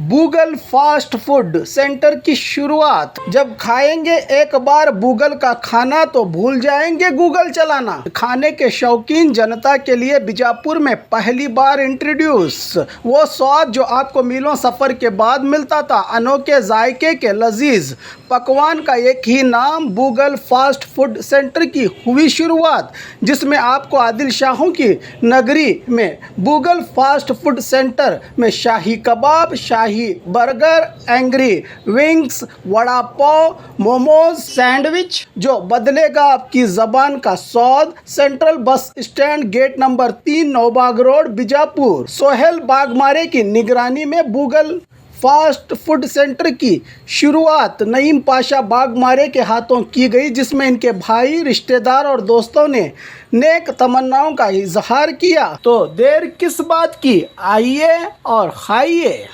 Google fast food centre की शुरुआत। जब खाएंगे एक बार गूगल का खाना तो भूल जाएंगे गूगल चलाना। खाने के शौकीन जनता के लिए बीजापुर में पहली बार इंट्रोड्यूस वो स्वाद जो आपको मीलों सफ़र के बाद मिलता था। अनोखे जायके के लजीज पकवान का एक ही नाम, गूगल फास्ट फूड सेंटर की हुई शुरुआत, जिसमें आपको आदिल शाहों की नगरी में गूगल फास्ट फूड सेंटर में शाही कबाब, शाही burger, angry wings, vada pav, momos, sandwich जो बदलेगा आपकी ज़बान का स्वाद। Central bus stand, gate number 3, Naubag road, Bijapur. Sohail Bagmare की निगरानी में गूगल फास्ट फूड सेंटर की शुरुआत नईम पाशा बागमारे के हाथों की गई, जिसमें इनके भाई, रिश्तेदार और दोस्तों ने नेक तमन्नाओं का इजहार किया। तो देर किस बात की, आइए और खाइए।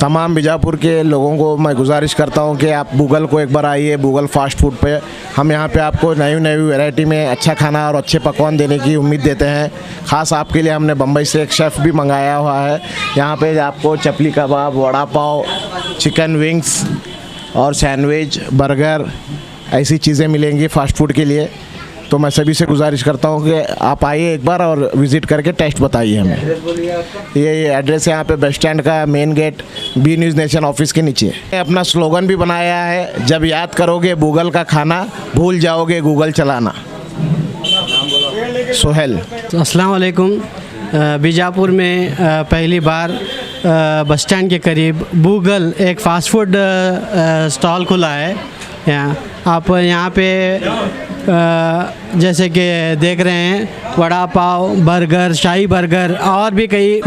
तमाम बीजापुर के लोगों को मैं गुजारिश करता हूं कि आप गूगल को एक बार आइए, गूगल फास्ट फूड पे। हम यहाँ पे आपको नई नई वैरायटी में अच्छा खाना और अच्छे पकवान देने की उम्मीद देते हैं। ख़ास आपके लिए हमने बम्बई से एक शेफ़ भी मंगाया हुआ है। यहाँ पे आपको चपली कबाब, वड़ा पाव, चिकन विंग्स और सैंडविच, बर्गर, ऐसी चीज़ें मिलेंगी फ़ास्ट फूड के लिए। तो मैं सभी से गुजारिश करता हूँ कि आप आइए एक बार और विज़िट करके टेस्ट बताइए हमें। ये एड्रेस है यहाँ पे बस स्टैंड का मेन गेट, बी न्यूज़ नेशन ऑफिस के नीचे। अपना स्लोगन भी बनाया है, जब याद करोगे गूगल का खाना, भूल जाओगे गूगल चलाना। सोहेल। अस्सलाम वालेकुम। बीजापुर में पहली बार बस स्टैंड के करीब गूगल एक फ़ास्ट फूड स्टॉल खुला है। आप यहाँ पे जैसे कि देख रहे हैं वड़ा पाव, बर्गर, शाही बर्गर और भी कई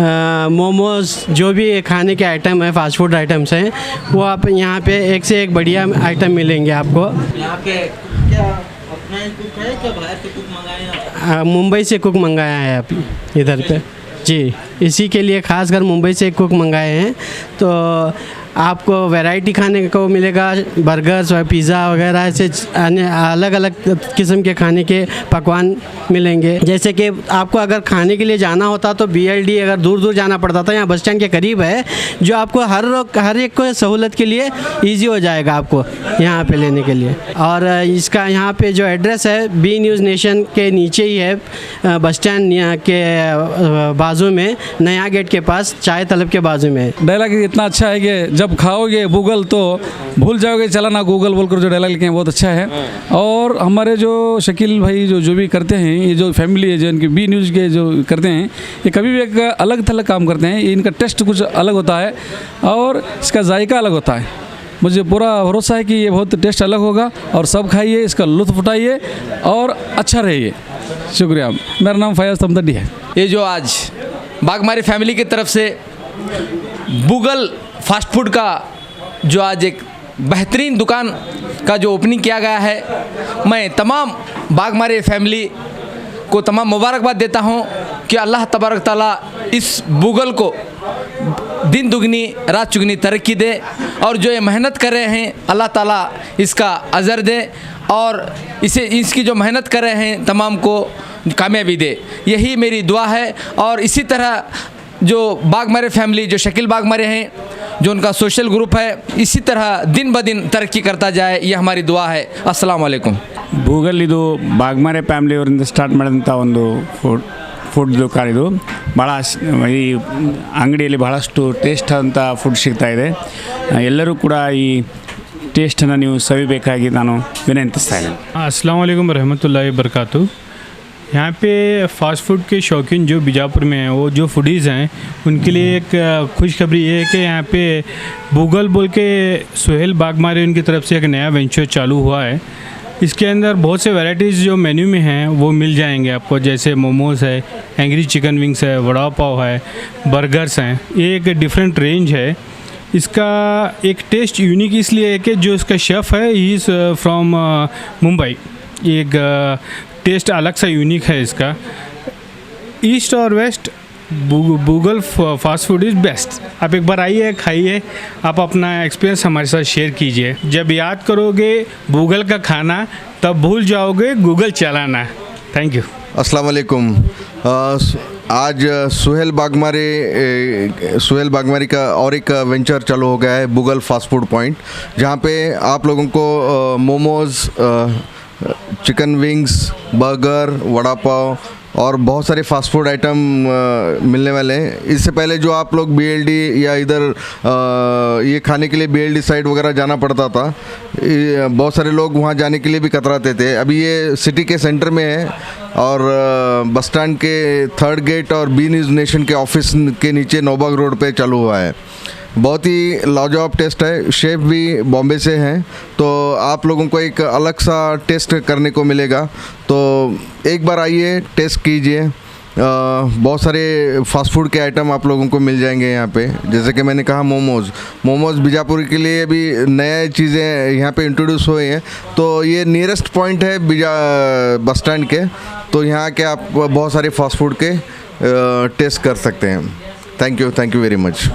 मोमोज़, जो भी खाने के आइटम है, फ़ास्ट फूड आइटम्स हैं, वो आप यहाँ पे एक से एक बढ़िया आइटम मिलेंगे आपको। यहाँ पे क्या अपना कुक है क्या बाहर से कुक मंगाए हैं? मुंबई से कुक मंगाया है आप इधर पे जी, इसी के लिए ख़ासकर मुंबई से कुक मंगाए हैं। तो आपको वैरायटी खाने को मिलेगा, बर्गर्स और पिज़्ज़ा वगैरह ऐसे अलग अलग किस्म के खाने के पकवान मिलेंगे। जैसे कि आपको अगर खाने के लिए जाना होता तो BLD अगर दूर दूर जाना पड़ता था, यहाँ बस स्टैंड के करीब है, जो आपको हर एक को सहूलत के लिए ईजी हो जाएगा आपको यहाँ पे लेने के लिए। और इसका यहाँ पे जो एड्रेस है बी न्यूज़ नेशन के नीचे ही है, बस स्टैंड के बाजू में, नया गेट के पास, चाय तलब के बाजू में। डायलॉग इतना अच्छा है कि जब खाओगे गूगल तो भूल जाओगे चलाना गूगल बोलकर जो डायलॉग लिखे हैं बहुत अच्छा है। और हमारे जो शकील भाई जो भी करते हैं, ये जो फैमिली है जो इनकी बी न्यूज़ के जो करते हैं, ये कभी भी एक अलग थलग काम करते हैं। इनका टेस्ट कुछ अलग होता है और इसका जायका अलग होता है। मुझे पूरा भरोसा है कि ये बहुत टेस्ट अलग होगा और सब खाइए, इसका लुत्फ़ उठाइए और अच्छा रहिए। शुक्रिया। मेरा नाम फयाज़ तमदडी है। ये जो आज बागमारी फैमिली की तरफ से गूगल फास्ट फूड का जो आज एक बेहतरीन दुकान का जो ओपनिंग किया गया है, मैं तमाम बागमारी फैमिली को तमाम मुबारकबाद देता हूं कि अल्लाह तबारक ताला इस गूगल को दिन दुगनी रात चुगनी तरक्की दे, और जो ये मेहनत कर रहे हैं अल्लाह ताला इसका अज़र दे, और इसकी जो मेहनत कर रहे हैं तमाम को कामयाबी दे। यही मेरी दुआ है। और इसी तरह जो बागमारे फैमिली, जो शकील बागमारे हैं, जो उनका सोशल ग्रुप है, इसी तरह दिन ब दिन तरक्की करता जाए, ये हमारी दुआ है। अस्सलाम वालेकुम। ಗೂಗಲ್ ಇದು ಬಾಗ್ಮಾರೆ ಫ್ಯಾಮಿಲಿಯವರಿಂದ ಸ್ಟಾರ್ಟ್ ಮಾಡಿದಂಥ ಒಂದು ಫುಡ್ ದುಕಾನ್ ಇದು. ಭಾಳ ಈ ಅಂಗಡಿಯಲ್ಲಿ ಬಹಳಷ್ಟು ಟೇಸ್ಟ್ ಅಂತ ಫುಡ್ ಸಿಗ್ತಾ ಇದೆ. ಎಲ್ಲರೂ ಕೂಡ ಈ ಟೇಸ್ಟನ್ನು ನೀವು ಸವಿಬೇಕಾಗಿ ನಾನು ವಿನಂತಿಸ್ತಾ ಇದ್ದೇನೆ. अस्सलाम वालेकुम रहमतुल्लाहि बरकातहू। यहाँ पे फ़ास्ट फूड के शौकीन जो बीजापुर में हैं, वो जो फूडीज़ हैं, उनके लिए एक खुशखबरी ये है कि यहाँ पे गूगल बोल के सोहेल बागमारे उनकी तरफ से एक नया वेंचर चालू हुआ है। इसके अंदर बहुत से वैराइटीज़ जो मेन्यू में हैं वो मिल जाएंगे आपको, जैसे मोमोज़ है, एंग्री चिकन विंग्स है, वड़ा पाव है, बर्गर्स हैं। ये एक डिफरेंट रेंज है। इसका एक टेस्ट यूनिक इसलिए है कि जो इसका शेफ़ है, ही इज़ फ्रॉम मुंबई। एक टेस्ट अलग सा यूनिक है इसका। ईस्ट और west Google fast food is best. आप एक बार आइए, खाइए, आप अपना एक्सपीरियंस हमारे साथ शेयर कीजिए। जब याद करोगे गूगल का खाना, तब भूल जाओगे गूगल चलाना। Thank you. अस्सलाम वालेकुम। आज सोहेल बागमारी का और एक वेंचर चालू हो गया है, गूगल फास्ट फूड पॉइंट, जहाँ पे आप लोगों को momos, chicken wings, burger, vada pav और बहुत सारे फास्ट फूड आइटम मिलने वाले हैं। इससे पहले जो आप लोग BLD या इधर ये खाने के लिए BLD साइड वगैरह जाना पड़ता था, बहुत सारे लोग वहाँ जाने के लिए भी कतराते थे। अभी ये सिटी के सेंटर में है और बस स्टैंड के 3rd गेट और बी न्यूज़ नेशन के ऑफिस के नीचे नौबाग रोड पे चालू हुआ है। बहुत ही लाजवाब टेस्ट है। शेफ़ भी बॉम्बे से हैं, तो आप लोगों को एक अलग सा टेस्ट करने को मिलेगा। तो एक बार आइए, टेस्ट कीजिए। बहुत सारे फास्ट फूड के आइटम आप लोगों को मिल जाएंगे यहाँ पे। जैसे कि मैंने कहा मोमोज़ बीजापुर के लिए भी नए चीज़ें यहाँ पे इंट्रोड्यूस हुए हैं। तो ये नियरेस्ट पॉइंट है बस स्टैंड के, तो यहाँ के आप बहुत सारे फास्ट फूड के टेस्ट कर सकते हैं। Thank you very much.